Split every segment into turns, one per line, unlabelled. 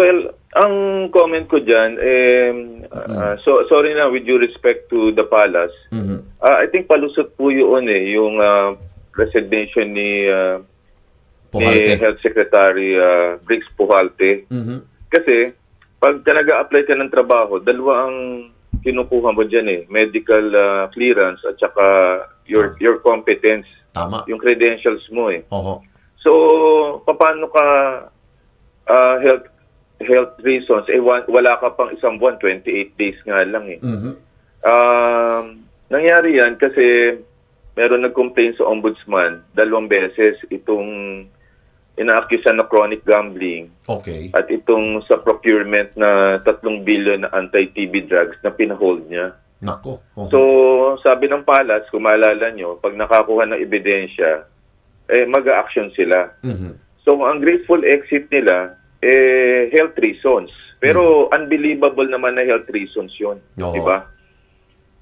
Well, ang comment ko dyan, sorry na with due respect to the palace, I think palusot po yun yung resignation ni
Puhalte.
Health Secretary Briggs Puhalte. Kasi pag nag-a-apply ka ng trabaho, dalawa ang kinukuha mo dyan medical clearance at saka your competence,
Tama.
yung credentials mo
Oho.
So, paano ka health reasons, wala ka pang isang buwan, 28 days nga lang nangyari yan kasi meron nag-complain sa ombudsman 2 beses itong ina-accuse na chronic gambling
Okay.
at itong sa procurement na 3 billion na anti-TB drugs na pinahold niya.
Nako. Oho.
So, sabi ng Palace, kung maalala nyo, pag nakakuha ng ebidensya, mag-a-action sila. So, ang graceful exit nila, health reasons. Pero unbelievable naman na health reasons yun.
Oo.
Diba?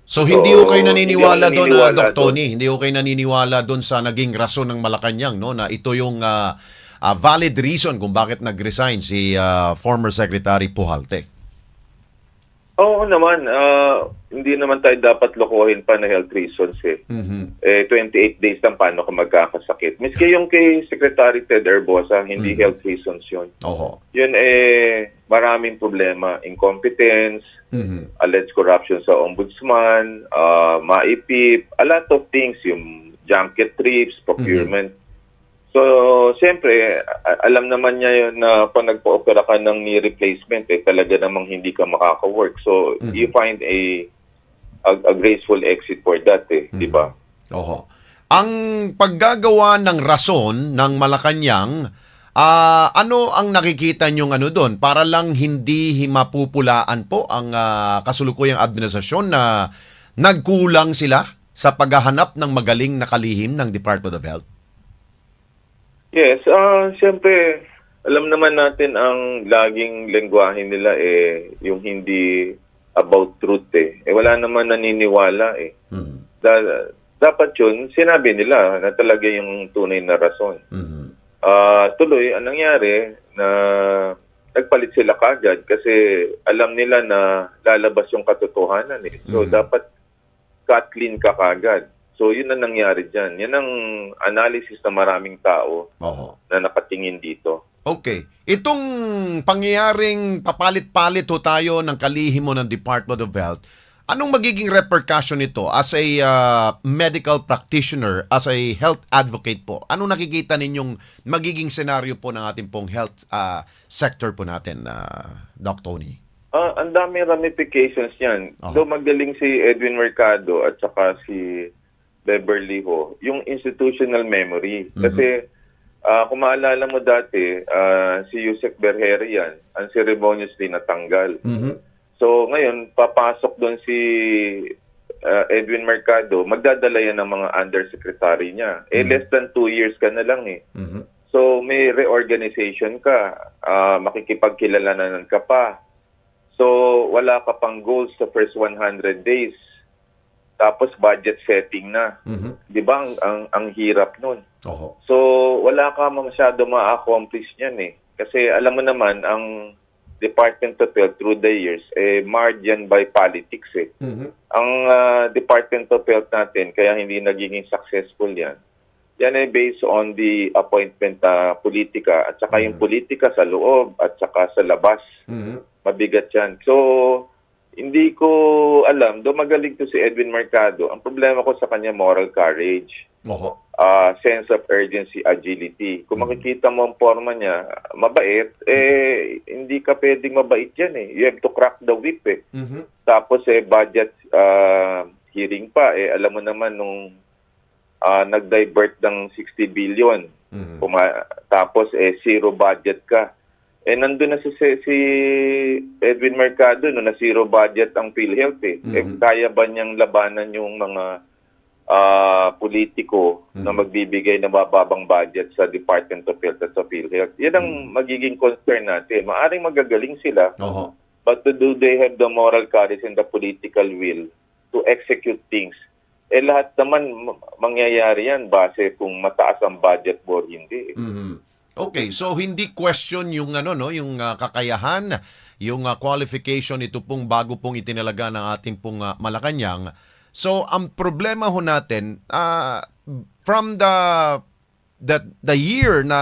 So, hindi ko kayo
hindi
naniniwala
ako
doon,
naniniwala
Doc
doon.
Tony? Hindi ko kayo naniniwala doon sa naging rason ng Malacanang, no? Na ito yung valid reason kung bakit nag-resign si former Secretary Puhalte.
Oo naman. Hindi naman tayo dapat lokohin pa na health reasons 28 days lang paano ka magkakasakit. Miski yung kay Secretary Ted Erbosa, hindi health reasons yun.
Oho.
Yun maraming problema. Incompetence, alleged corruption sa ombudsman, maipip, a lot of things, yung junket trips, procurement. So, siyempre, alam naman niya yun na pag nagpa-opera ka ng knee replacement, talaga namang hindi ka makaka-work. So, you find a graceful exit for that, di ba?
Oho. Ang paggagawa ng rason ng Malacanang, ano ang nakikita niyong doon? Para lang hindi mapupulaan po ang kasulukuyang administrasyon na nagkulang sila sa paghahanap ng magaling na kalihim ng Department of Health?
Yes, siyempre, alam naman natin ang laging lengguwahe nila yung hindi about truth wala naman naniniwala dapat yun, sinabi nila na talaga yung tunay na rason. Tuloy, ang nangyari na nagpalit sila kagad kasi alam nila na lalabas yung katotohanan So, dapat cut clean ka kagad. So, yun ang nangyari dyan. Yan ang analysis ng maraming tao na nakatingin dito.
Okay. Itong pangyayaring papalit-palit tayo ng kalihim mo ng Department of Health, anong magiging repercussion nito as a medical practitioner, as a health advocate po? Anong nakikita ninyong magiging senaryo po ng ating pong health sector po natin, Doc Tony?
Ang daming ramifications yan. Though magaling si Edwin Mercado at saka si Beverly Ho, yung institutional memory. Kasi kung maalala mo dati, si Yusek Berherian, unceremoniously natanggal. So ngayon, papasok doon si Edwin Mercado, magdadala yan ng mga undersecretary niya. Less than 2 years ka na lang So may reorganization ka, makikipagkilalanan ka pa. So wala ka pang goals sa first 100 days. Tapos budget setting na. 'Di ba ang hirap nun. So wala ka masyado ma-accomplish niyan Kasi alam mo naman ang Department of Health through the years marred yan by politics Ang Department of Health natin kaya hindi nagiging successful yan. Yan based on the appointment politika at saka yung politika sa loob at saka sa labas. Mabigat yan. So hindi ko alam, do magaling to si Edwin Mercado. Ang problema ko sa kanya, moral courage, sense of urgency, agility. Kung makikita mo ang forma niya, mabait, hindi ka pwedeng mabait yan You have to crack the whip Tapos budget hearing pa, alam mo naman nung nag-divert ng 60 billion, tapos zero budget ka. Nandun na si Edwin Mercado na zero budget ang PhilHealth kaya ba niyang labanan yung mga politiko na magbibigay ng mababang budget sa Department of Health at sa PhilHealth? Yan ang magiging concern natin. Maaring magagaling sila, but do they have the moral courage and the political will to execute things? Lahat naman mangyayari yan base kung mataas ang budget or hindi.
Okay, so hindi question yung ano no, yung kakayahan, yung qualification ito pong bago pong itinalaga ng ating pong Malacanang. So ang problema ho natin from the year na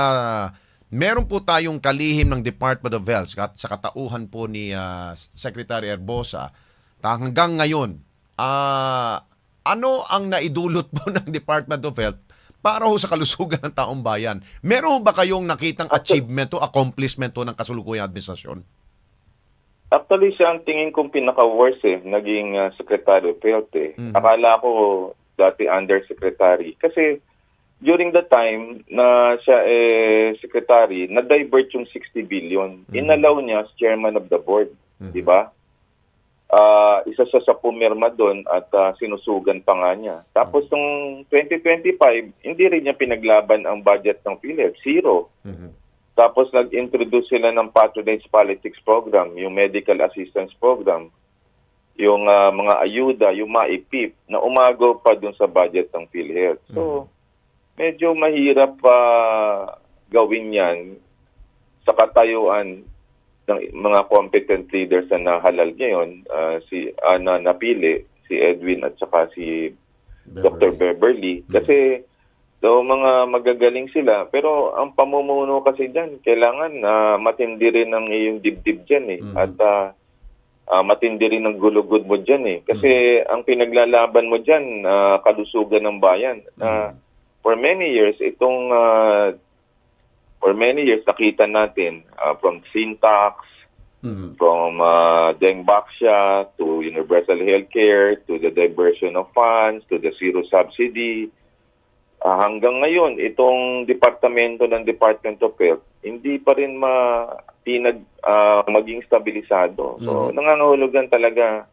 meron po tayong kalihim ng Department of Health at sa katauhan po ni Secretary Herbosa hanggang ngayon, ano ang naidulot po ng Department of Health para ho sa kalusugan ng taong bayan? Meron ho ba kayong nakitang achievement o accomplishment ho ng kasulukuyang administrasyon?
Actually, siya ang tingin kong pinaka-worst naging Secretary of Health Akala ko dati undersecretary. Kasi during the time na siya secretary, na-divert yung 60 billion. Inalaw niya as chairman of the board. Di ba? Isa siya sa pumirma doon at sinusugan pa nga niya. Tapos nung 2025, hindi rin niya pinaglaban ang budget ng PhilHealth. Zero. Tapos nag-introduce sila ng patronage politics program, yung medical assistance program, yung mga ayuda, yung MAIPIP, na umago pa doon sa budget ng PhilHealth. So, medyo mahirap gawin yan sa katayuan ng mga competent leaders na nahalal ngayon, na napili, si Edwin at saka si Dr. Beverly. Kasi mga magagaling sila, pero ang pamumuno kasi dyan, kailangan matindi rin ang iyong dibdib dyan at matindi rin ang gulugod mo dyan Kasi ang pinaglalaban mo dyan, kalusugan ng bayan. For many years, nakita natin from Syntax, from Dengbaksya to universal healthcare, to the diversion of funds, to the zero subsidy. Hanggang ngayon, itong departamento ng Department of Health, hindi pa rin maging stabilisado. So, nangangahulugan talaga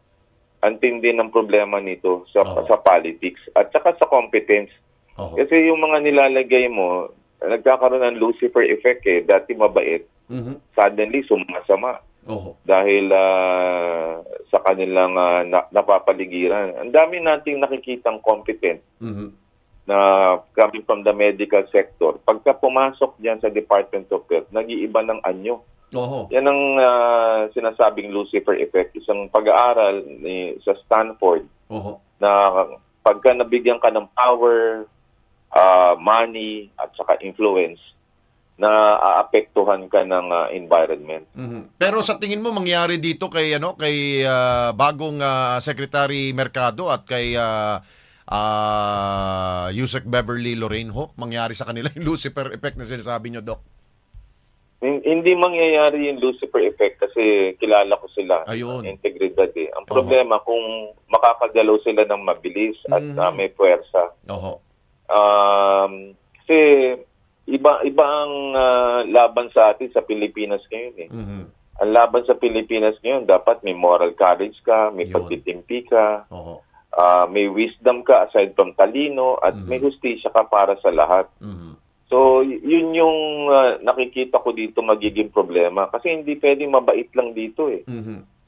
ang tindi ng problema nito sa politics at saka sa competence. Kasi yung mga nilalagay mo, nagkakaroon ng Lucifer effect Dati mabait, suddenly sumasama. Dahil sa kanilang napapaligiran. Ang dami nating nakikitang competent na coming from the medical sector. Pagka pumasok diyan sa Department of Health, nag-iiba ng anyo. Yan ang sinasabing Lucifer effect. Isang pag-aaral sa Stanford na pagka nabigyan ka ng power, money, at saka influence, na aapektuhan ka ng environment.
Pero sa tingin mo mangyari dito kay bagong Secretary Mercado at kay Yusek Beverly Lorenho, mangyari sa kanila yung Lucifer effect na sinasabi nyo, Doc?
Hindi mangyayari yung Lucifer effect kasi kilala ko sila.
Ayun.
Integridad Ang problema kung makakagalaw sila ng mabilis at may puwersa. Kasi iba ang laban sa atin sa Pilipinas ngayon Ang laban sa Pilipinas ngayon, dapat may moral courage ka, may pagtitimpi ka, may wisdom ka aside from talino, at may hustisya ka para sa lahat. So, yun yung nakikita ko dito magiging problema. Kasi hindi pwedeng mabait lang dito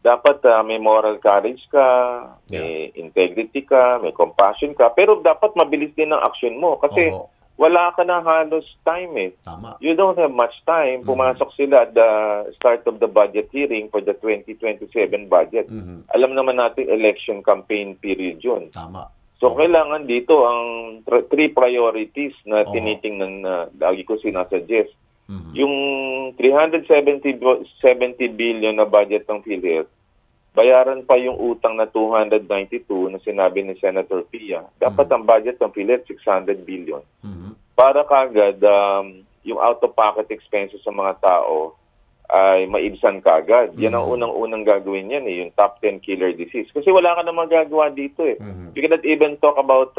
Dapat may moral courage ka, may integrity ka, may compassion ka, pero dapat mabilis din ang action mo. Kasi wala ka na halos time
Tama.
You don't have much time. Pumasok sila at the start of the budget hearing for the 2027 budget. Alam naman natin election campaign period yun.
Tama.
So, kailangan dito ang three priorities na tinitingnan na lagi ko sinasuggest. Yung 370 billion na budget ng PhilHealth, bayaran pa yung utang na 292 na sinabi ni Senator Pia. Dapat ang budget ng PhilHealth 600 billion. Para kagad yung out-of-pocket expenses sa mga tao ay maibsan kagad. Yan ang unang-unang gagawin yan yung top 10 killer disease. Kasi wala ka na magagawa dito You cannot even talk about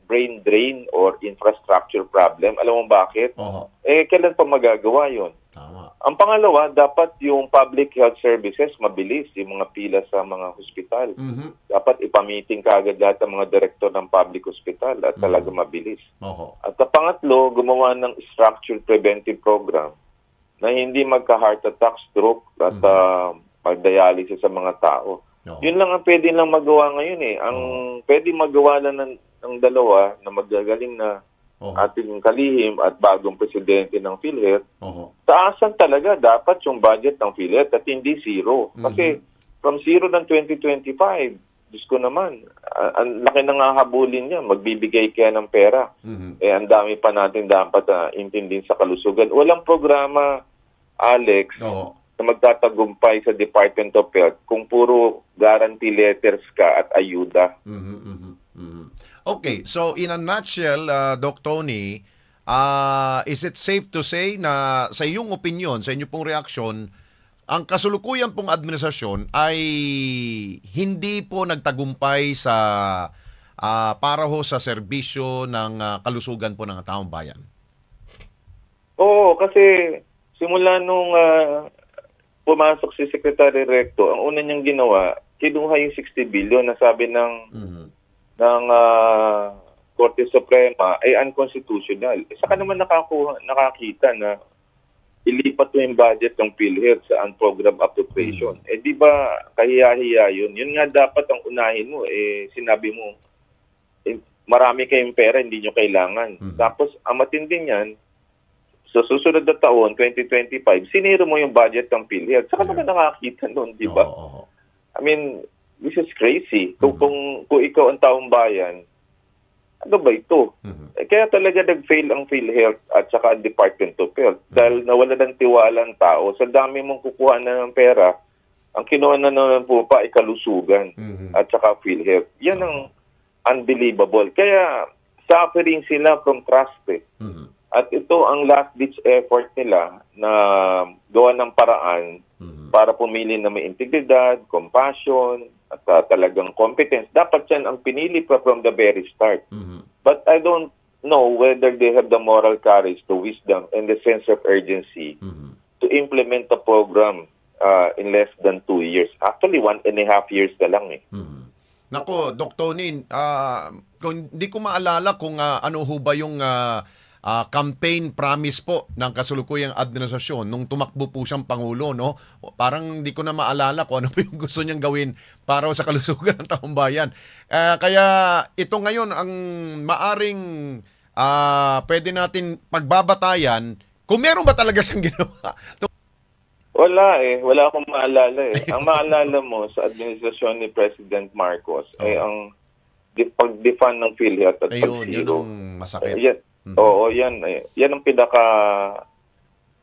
brain drain or infrastructure problem. Alam mo bakit? Kailan pa magagawa yun?
Tama.
Ang pangalawa, dapat yung public health services mabilis, yung mga pila sa mga hospital. Dapat ipamiting kagad lahat ng mga direktor ng public hospital at talaga mabilis. At ang pangatlo, gumawa ng structured preventive program na hindi magka-heart attack, stroke at pag-dialysis sa mga tao. Yun lang ang pwede lang magawa ngayon Ang pwede magawa lang ng dalawa na magagaling na
Oho.
ating kalihim at bagong presidente ng PhilHealth,
Oho.
taasan talaga dapat yung budget ng PhilHealth at hindi zero. Kasi from zero ng 2025, Diyos ko naman, ang laki na nga habulin niya, magbibigay kaya ng pera. Ang dami pa natin dapat intindihin sa kalusugan. Walang programa, Alex,
Oho.
na magtatagumpay sa Department of Health kung puro guarantee letters ka at ayuda.
Okay, so in a nutshell, Doc Tony, is it safe to say na sa iyong opinion, sa inyong pong reaksyon, ang kasalukuyan pong administrasyon ay hindi po nagtagumpay sa para ho sa serbisyo ng kalusugan po ng taong bayan?
Oo, kasi simula nung pumasok si Secretary Recto, ang una niyang ginawa, kinuha yung 60 billion na sabi ng Korte Suprema ay unconstitutional. Saka naman nakakita na ilipat mo yung budget ng PhilHealth sa unprogrammed appropriation. Di ba kahiya-hiya yun? Yun nga dapat ang unahin mo. Sinabi mo, marami kayong pera, hindi nyo kailangan. Tapos, ang matindi niyan, sa susunod na taon, 2025, siniro mo yung budget ng PhilHealth. Saka naman nakakita nun, di ba? I mean, this is crazy. Kung ikaw ang taong bayan, ano ba ito? Kaya talaga nag-fail ang PhilHealth at saka ang Department of Health. Dahil nawala ng tiwala ang tao, sa dami mong kukuha na ng pera, ang kinuha na naman po pa ay kalusugan at saka PhilHealth. Yan ang unbelievable. Kaya suffering sila from trust. At ito ang last-ditch effort nila na gawa ng paraan para pumili na may integridad, compassion, at talagang competence. Dapat yan ang pinili pa from the very start. But I don't know whether they have the moral courage, the wisdom, and the sense of urgency to implement the program in less than 2 years. Actually, 1.5 years na lang eh.
Nako, Doc Tony, hindi ko maalala kung ano ho ba yung campaign promise po ng kasalukuyang administrasyon nung tumakbo po siyang Pangulo, no? Parang hindi ko na maalala kung ano po yung gusto niyang gawin para sa kalusugan ng taong bayan. Kaya ito ngayon ang maaring pwede natin pagbabatayan kung meron ba talaga siyang ginawa.
Wala eh. Wala akong maalala eh. Ang maalala mo sa administrasyon ni President Marcos ay ang pag-defund ng PhilHealth at
Ayun, yun
pag-zero.
ang masakit.
Oo, yan. Yan ang pinaka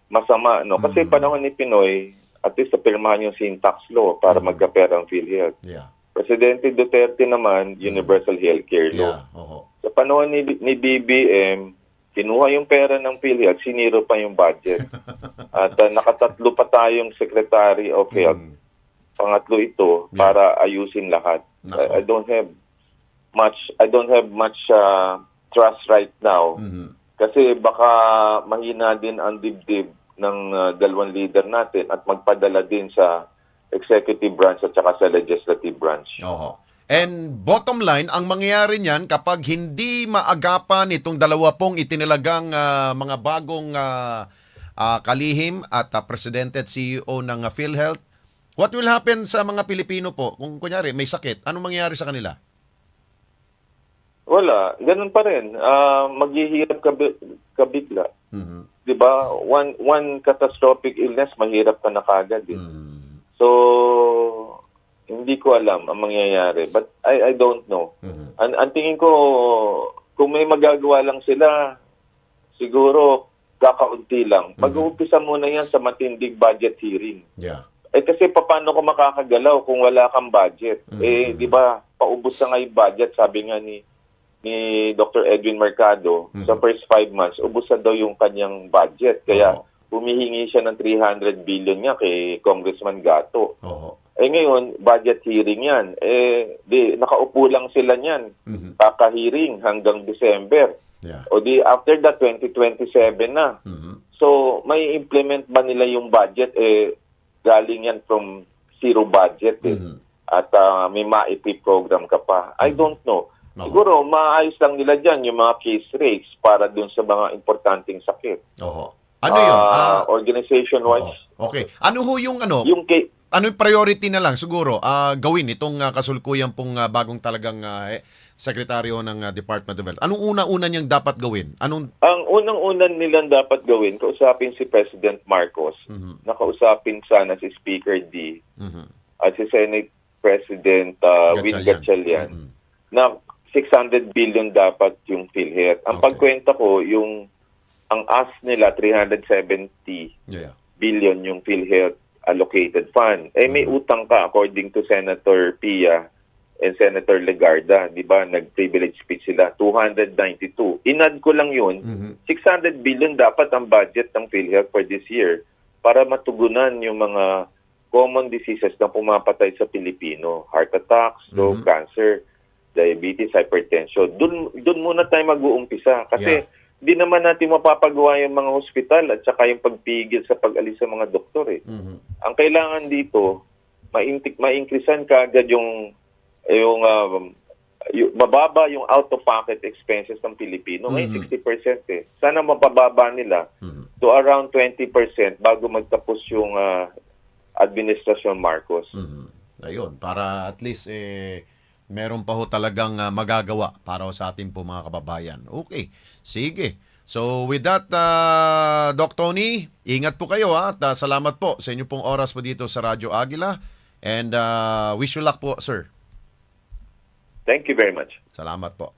masama, no? Kasi panahon ni Pinoy, at least napirmahan yung sin tax law para magkapera ang PhilHealth.
Yeah.
Presidente Duterte naman, universal healthcare law.
Yeah.
Sa panahon ni BBM, kinuha yung pera ng PhilHealth, siniro pa yung budget. At nakatatlo pa tayong Secretary of Health. Pangatlo ito para ayusin lahat. I don't have much trust right now. Kasi baka mahina din ang dibdib ng dalawang leader natin at magpadala din sa executive branch at saka sa legislative branch.
And bottom line, ang mangyayari niyan kapag hindi maagapan itong dalawa pong itinilagang mga bagong kalihim at presidente at CEO ng PhilHealth, what will happen sa mga Pilipino po? Kung kunyari may sakit, anong mangyayari sa kanila?
Wala, ganun pa rin. Maghihirap ka bigla. Diba? One catastrophic illness, mahirap ka na kagad. So, hindi ko alam ang mangyayari. But I don't know. Ang tingin ko, kung may magagawa lang sila, siguro kakaunti lang. Mag-uumpisa muna yan sa matinding budget hearing. Kasi paano ko makakagalaw kung wala kang budget? Di ba, paubos na nga yung budget, sabi nga ni Dr. Edwin Mercado, sa first 5 months, ubos na daw yung kanyang budget. Kaya humihingi siya ng 300 billion niya kay Congressman Gatto. Ngayon, budget hearing yan. Nakaupo lang sila niyan. Kaka-hearing hanggang December. O di, after that, 2027 na. So, may implement ba nila yung budget? Galing yan from zero budget. At may ma-IP program ka pa. I don't know. Siguro, maayos lang nila dyan yung mga case rates para dun sa mga importanteng sakit.
Ano yun?
Organization-wise.
Okay. Ano ho yung ano?
Yung
ano yung priority na lang siguro gawin itong kasulkuyan pong bagong talagang sekretaryo ng Department of Health? Anong una-una niyang dapat gawin? Anong
Ang unang-unan nilang dapat gawin, kausapin si President Marcos, nakausapin sana si Speaker D, at si Senate President Win Gatchalian, na 600 billion dapat yung PhilHealth. Ang pagkwenta ko, ang ask nila, 370 billion yung PhilHealth allocated fund. May utang ka according to Senator Pia and Senator Legarda, di ba? Nag-privilege speech sila, 292. Inad ko lang yun, 600 billion dapat ang budget ng PhilHealth for this year para matugunan yung mga common diseases na pumapatay sa Pilipino. Heart attack, stroke, cancer, diabetes, hypertension. Doon muna tayo mag-uumpisa kasi di naman natin mapapagawa yung mga hospital at saka yung pagpigil sa pag-alis sa mga doktor. Ang kailangan dito, ma-increasean kaagad yung mababa yung out-of-pocket expenses ng Pilipino. Ngayon, 60%. Sana mapababa nila to around 20% bago magtapos yung Administrasyon Marcos.
Ayun, para at least meron pa ho talagang magagawa para sa ating po mga kababayan. Okay, sige. So with that, Doc Tony, ingat po kayo at salamat po sa inyo pong oras po dito sa Radyo Agila and wish you luck po, sir.
Thank you very much.
Salamat po.